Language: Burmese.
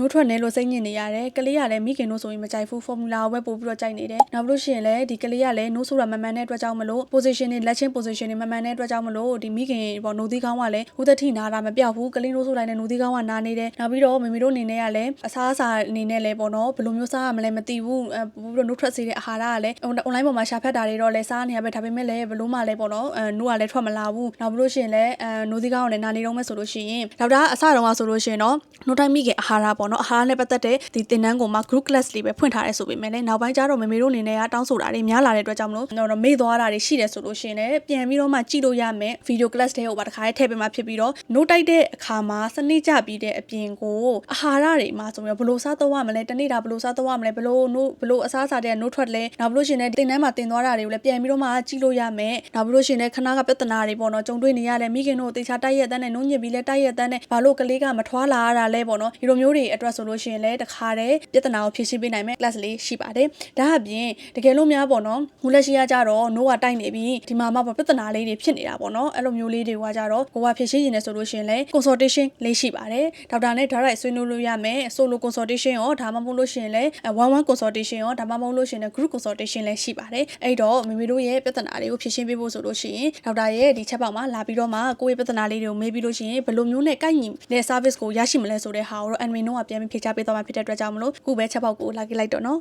နိုးထွက်နေလို့စိတ်ညစ်နေရတယ်ကလေးကလည်းမိခင်တို့ဆိုရင်မကြိုက်ဘူး formula ကိုပဲပို့ပြီးတော့ကြိုက်နေတယ်နောက်လို့ရှိရင်လည်းဒီကလေးကလည်းနိုးဆိုတာမမှန်တဲ့အတွက်ကြောင့်မလို့ position တွေလက်ချင်း position တွေမမှန်တဲ့အတွက်ကြောင့်မလို့ဒီမိခင်ပေါ့နိုးသီးကောင်းကလည်းဦးသက်ထိနာတာမပြောက်ဘူးကလေးနိုးဆိုတိုင်းနဲ့နိုးသီးကောင်းကနာနေတယ်နောက်ပြီးတော့မမေတို့အနေနဲ့ကလည်းအစားအစာအနေနဲ့လည်းပေါ့နော်ဘယ်လိုမျိုးစားရမလဲမသိဘူးပို့ပြီးတော့နိုးထွက်စေတဲ့အာဟာရကလည်း online ပေါ်မှာရှာဖတ်တာတွေတော့လည်းစားနေရပဲဒါပေမဲ့လည်းဘယ်လို့မှလည်းပေါ့နော်နိုးကလည်းထွက်မလာဘူးနောက်ပြီးလို့ရှိရင်လည်းနိုးသီးကောင်းကလည်းနာနေတော့မဲ့ဆိုလို့ရှိရင်ဒေါက်တာအစတုန်းကဆိုလို့ရှိရင်တော့နိုးတိုင်းမိခင်အာဟာရပေါ့နော်အာဟာရနဲ့ပတ်သက်တဲ့ဒီသင်တန်းကိုမှ group class လေးပဲဖွင့်ထားရဲဆိုပေမဲ့လည်းနောက်ပိုင်းကျတော့မမေတို့အနေနဲ့ကတောင်းဆိုတာတွေများလာတဲ့အတွက်ကြောင့်မလို့တော့မေ့သွားတာတွေရှိတယ်ဆိုလို့ရှိရင်လည်းပြန်ပြီးတော့မှကြည့်လို့ရမယ် video class တွေကိုပါတစ်ခါထည့်ပေးမှဖြစ်ပြီးတော့နိုးတိုက်တဲ့အခါမှာစနစ်ကျပြီးတဲ့အပြင်ကိုအာဟာရတွေမှာဆိုပြီးတော့ဘလို့စားတော့ရမလဲတနေ့တာဘလို့စားတော့ရမလဲဘလို့အစားအစာတွေနိုးထွက်လဲနောက်ပြီးလို့ရှိရင်လည်းသင်တန်းမှာသင်သွားတာတွေကိုလည်းပြန်ပြီးတော့မှကြည့်လို့ရမယ်နောက်ပြီးလို့ရှိရင်လည်းခဏကပြဿနာတွေပေါ့နော်ကြုံတွေ့နေရလဲမိခင်တို့တေချာတိုက်ရက်တန်းနဲ့နိုးညစ်ပြီးလဲတိုက်ရက်တန်းနဲ့ဘာလို့ကလေးကမထွားလာရတာလဲပေါ့နော်ဒီလိုမျိုးတွေအတွက်ဆိုလို့ရှိရင်လည်းတခါတည်းပြဿနာကိုဖြေရှင်းပေးနိုင်မယ် class လေးရှိပါတယ်ဒါအပြင်တကယ်လို့များပေါ့နော်ဟိုလက်ရှိရကြတော့နိုးကတိုက်နေပြီဒီမှာမှပြဿနာလေးတွေဖြစ်နေတာပေါ့နော်အဲ့လိုမျိုးလေးတွေကကြတော့ကိုကဖြေရှင်းနေတယ်ဆိုလို့ရှိရင်လည်း consultation လေးရှိပါတယ်ဒေါက်တာနဲ့ direct ဆွေးနွေးလို့ရမယ် solo consultation ရောဒါမှမဟုတ်လို့ရှိရင်လည်း one consultation ရောဒါမှမဟုတ်လို့ရှိရင်လည်း group consultation လည်းရှိပါတယ်အဲ့တော့မိမိတို့ရဲ့ပြဿနာတွေကိုဖြေရှင်းပေးဖို့ဆိုလို့ရှိရင်ဒေါက်တာရဲ့ဒီချက်ပေါက်မှာလာပြီးတော့မှကိုယ့်ရဲ့ပြဿနာလေးတွေကိုမေးပြီးလို့ရှိရင်ဘယ်လိုမျိုးနဲ့ကိုက်ညီတဲ့ service ကိုရရှိမလဲဆိုတဲ့ဟာကိုတော့ admin တို့ကပြန်ပြီးဖြေချပေးသွားမှာဖြစ်တဲ့အတွက်ကြောင့်မလို့ခုပဲချက်ပေါက်ကိုလာကြည့်လိုက်တော့နော်